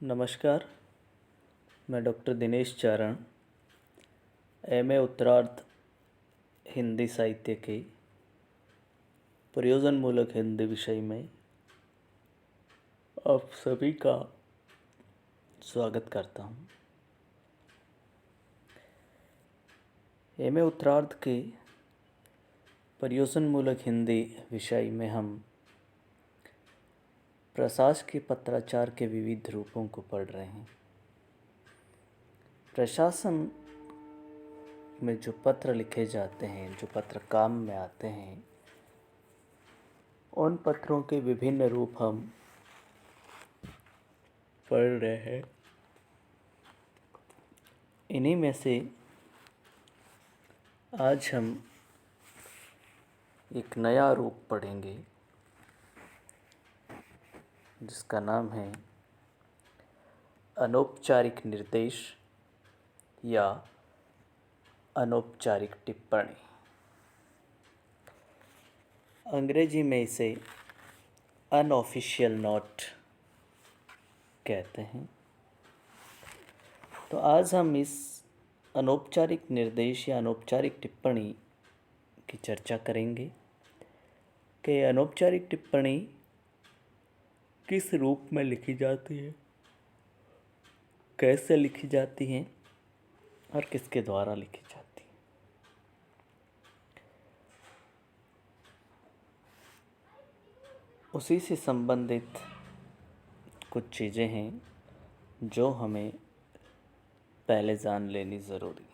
नमस्कार। मैं डॉक्टर दिनेश चारण, एमए उत्तरार्ध हिंदी साहित्य के प्रयोजनमूलक हिंदी विषय में आप सभी का स्वागत करता हूँ। एमए उत्तरार्ध के प्रयोजनमूलक हिंदी विषय में हम प्रशासकीय पत्राचार के विविध रूपों को पढ़ रहे हैं। प्रशासन में जो पत्र लिखे जाते हैं, जो पत्र काम में आते हैं, उन पत्रों के विभिन्न रूप हम पढ़ रहे हैं। इन्हीं में से आज हम एक नया रूप पढ़ेंगे जिसका नाम है अनौपचारिक निर्देश या अनौपचारिक टिप्पणी। अंग्रेजी में इसे अनऑफिशियल नोट कहते हैं। तो आज हम इस अनौपचारिक निर्देश या अनौपचारिक टिप्पणी की चर्चा करेंगे कि अनौपचारिक टिप्पणी किस रूप में लिखी जाती है, कैसे लिखी जाती है और किसके द्वारा लिखी जाती है। उसी से संबंधित कुछ चीज़ें हैं जो हमें पहले जान लेनी ज़रूरी है।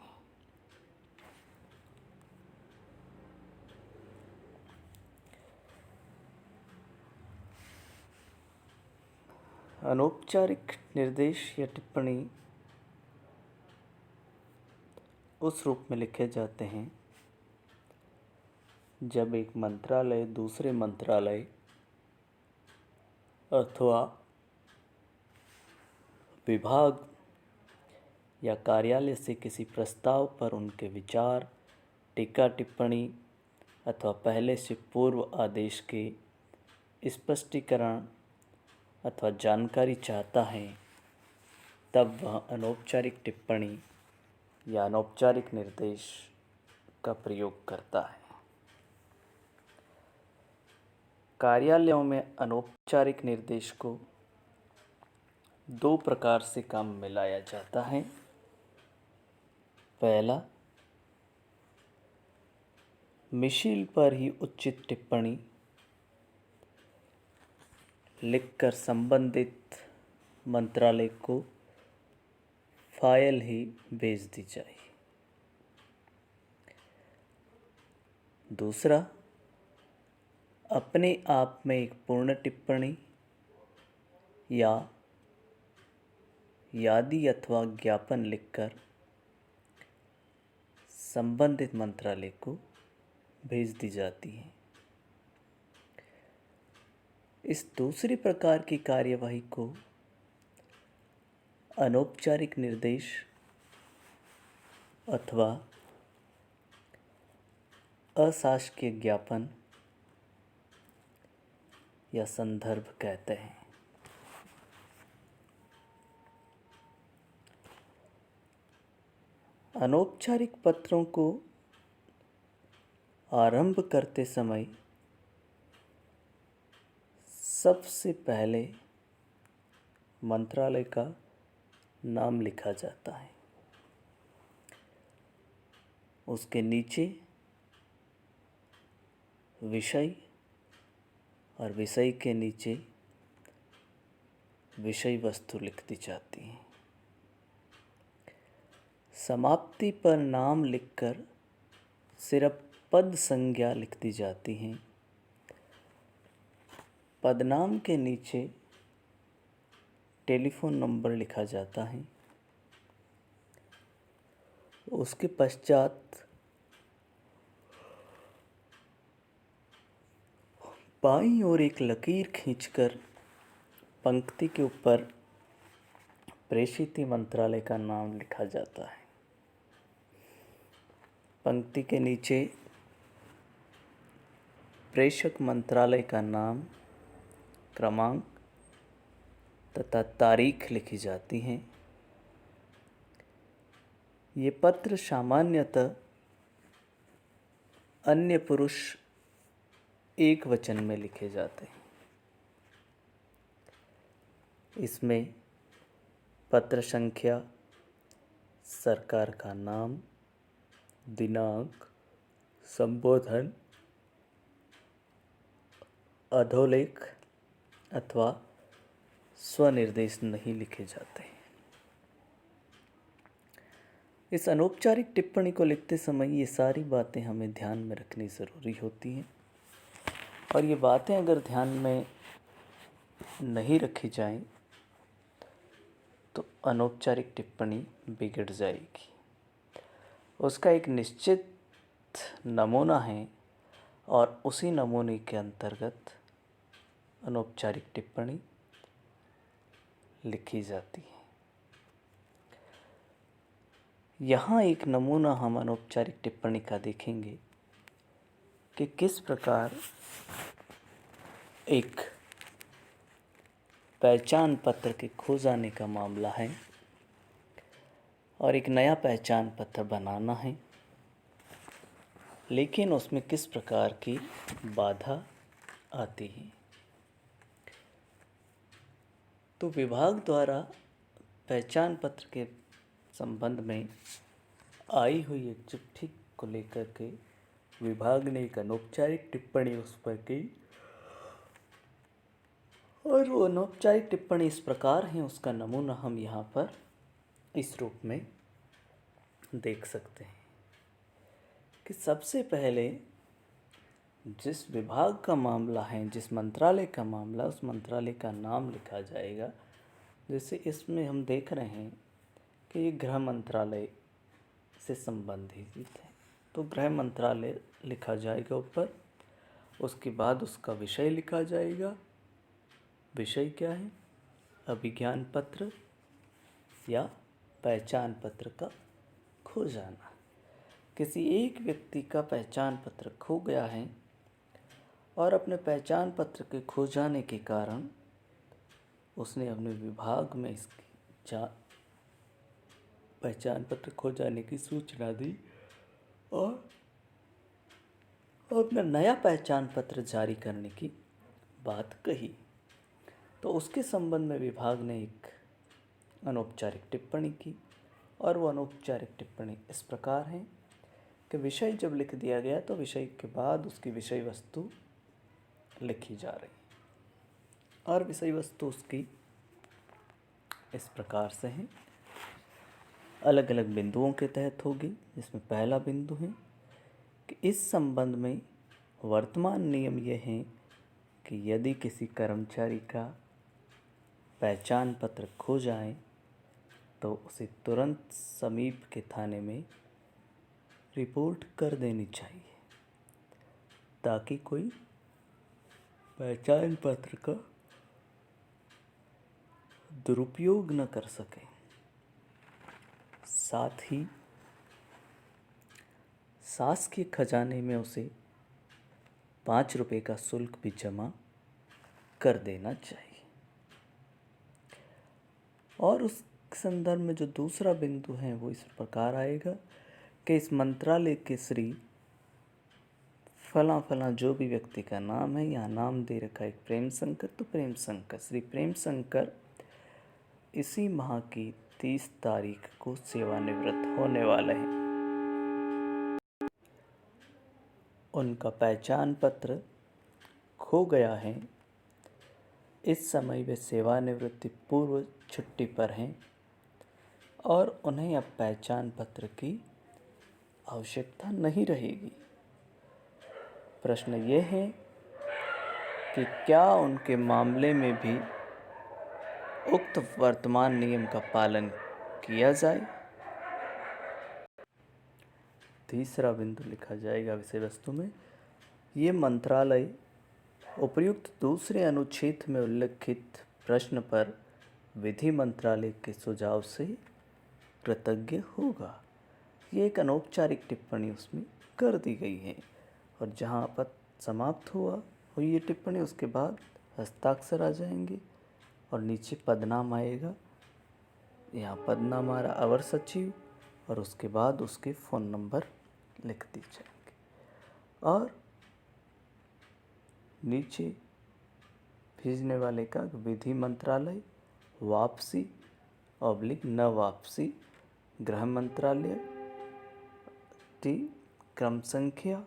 अनौपचारिक निर्देश या टिप्पणी उस रूप में लिखे जाते हैं जब एक मंत्रालय दूसरे मंत्रालय अथवा विभाग या कार्यालय से किसी प्रस्ताव पर उनके विचार, टीका टिप्पणी अथवा पहले से पूर्व आदेश के स्पष्टीकरण अथवा जानकारी चाहता है, तब वह अनौपचारिक टिप्पणी या अनौपचारिक निर्देश का प्रयोग करता है। कार्यालयों में अनौपचारिक निर्देश को दो प्रकार से काम में लाया जाता है। पहला, मिशील पर ही उचित टिप्पणी लिखकर संबंधित मंत्रालय को फाइल ही भेज दी जाए। दूसरा, अपने आप में एक पूर्ण टिप्पणी या यादी अथवा ज्ञापन लिखकर संबंधित मंत्रालय को भेज दी जाती है। इस दूसरी प्रकार की कार्यवाही को अनौपचारिक निर्देश अथवा अशासकीय ज्ञापन या संदर्भ कहते हैं। अनौपचारिक पत्रों को आरंभ करते समय सबसे पहले मंत्रालय का नाम लिखा जाता है। उसके नीचे विषय और विषय के नीचे विषय वस्तु लिख दी जाती है। समाप्ति पर नाम लिखकर सिर्फ पद संज्ञा लिख दी जाती है। पदनाम के नीचे टेलीफोन नंबर लिखा जाता है। उसके पश्चात बाईं ओर एक लकीर खींचकर पंक्ति के ऊपर प्रेषित मंत्रालय का नाम लिखा जाता है। पंक्ति के नीचे प्रेषक मंत्रालय का नाम, क्रमांक तथा तारीख लिखी जाती हैं। ये पत्र सामान्यतः अन्य पुरुष एक वचन में लिखे जाते हैं। इसमें पत्र संख्या, सरकार का नाम, दिनांक, संबोधन, अधोलेख अथवा स्वनिर्देश नहीं लिखे जाते। इस अनौपचारिक टिप्पणी को लिखते समय ये सारी बातें हमें ध्यान में रखनी ज़रूरी होती हैं, और ये बातें अगर ध्यान में नहीं रखी जाएं तो अनौपचारिक टिप्पणी बिगड़ जाएगी। उसका एक निश्चित नमूना है और उसी नमूने के अंतर्गत अनौपचारिक टिप्पणी लिखी जाती है। यहाँ एक नमूना हम अनौपचारिक टिप्पणी का देखेंगे कि किस प्रकार एक पहचान पत्र के खो जाने का मामला है और एक नया पहचान पत्र बनाना है, लेकिन उसमें किस प्रकार की बाधा आती है। तो विभाग द्वारा पहचान पत्र के संबंध में आई हुई एक चिट्ठी को लेकर के विभाग ने एक अनौपचारिक टिप्पणी उस पर की, और वो अनौपचारिक टिप्पणी इस प्रकार है, उसका नमूना हम यहाँ पर इस रूप में देख सकते हैं कि सबसे पहले जिस विभाग का मामला है, जिस मंत्रालय का मामला, उस मंत्रालय का नाम लिखा जाएगा। जैसे इसमें हम देख रहे हैं कि ये गृह मंत्रालय से संबंधित है, तो गृह मंत्रालय लिखा जाएगा ऊपर। उसके बाद उसका विषय लिखा जाएगा। विषय क्या है? अभिज्ञान पत्र या पहचान पत्र का खो जाना। किसी एक व्यक्ति का पहचान पत्र खो गया है और अपने पहचान पत्र के खो जाने के कारण उसने अपने विभाग में इसकी पहचान पत्र खो जाने की सूचना दी और अपना नया पहचान पत्र जारी करने की बात कही। तो उसके संबंध में विभाग ने एक अनौपचारिक टिप्पणी की, और वो अनौपचारिक टिप्पणी इस प्रकार है कि विषय जब लिख दिया गया तो विषय के बाद उसकी विषय वस्तु लिखी जा रही, और विषय वस्तु उसकी इस प्रकार से है, अलग अलग बिंदुओं के तहत होगी। जिसमें पहला बिंदु है कि इस संबंध में वर्तमान नियम यह है कि यदि किसी कर्मचारी का पहचान पत्र खो जाए तो उसे तुरंत समीप के थाने में रिपोर्ट कर देनी चाहिए, ताकि कोई पहचान पत्र का दुरुपयोग न कर सके। साथ ही शासकीय खजाने में उसे 5 रुपये का शुल्क भी जमा कर देना चाहिए। और उस संदर्भ में जो दूसरा बिंदु है वो इस प्रकार आएगा कि इस मंत्रालय के श्री फला फला जो भी व्यक्ति का नाम है, यहाँ नाम दे रखा है प्रेम शंकर, तो प्रेम शंकर, श्री प्रेम शंकर इसी माह की 30 तारीख को सेवानिवृत्त होने वाले हैं। उनका पहचान पत्र खो गया है। इस समय वे सेवानिवृत्ति पूर्व छुट्टी पर हैं और उन्हें अब पहचान पत्र की आवश्यकता नहीं रहेगी। प्रश्न ये है कि क्या उनके मामले में भी उक्त वर्तमान नियम का पालन किया जाए। तीसरा बिंदु लिखा जाएगा विषय वस्तु में, ये मंत्रालय उपर्युक्त दूसरे अनुच्छेद में उल्लिखित प्रश्न पर विधि मंत्रालय के सुझाव से कृतज्ञ होगा। ये एक अनौपचारिक टिप्पणी उसमें कर दी गई है, और जहाँ पर समाप्त हुई ये टिप्पणी उसके बाद हस्ताक्षर आ जाएंगे और नीचे पदनाम आएगा। यहाँ पदनाम आ रहा अवर सचिव और उसके बाद उसके फ़ोन नंबर लिख दिए जाएंगे। और नीचे भेजने वाले का विधि मंत्रालय, वापसी / न वापसी, गृह मंत्रालय, क्रम संख्या,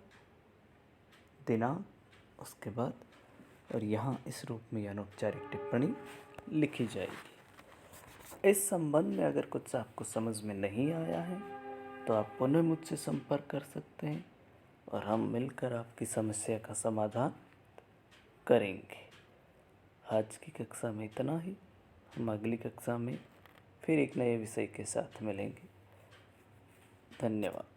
दिनांक, उसके बाद और यहाँ इस रूप में अनौपचारिक टिप्पणी लिखी जाएगी। इस संबंध में अगर कुछ आपको समझ में नहीं आया है तो आप पुनः मुझसे संपर्क कर सकते हैं और हम मिलकर आपकी समस्या का समाधान करेंगे। आज की कक्षा में इतना ही। हम अगली कक्षा में फिर एक नए विषय के साथ मिलेंगे। धन्यवाद।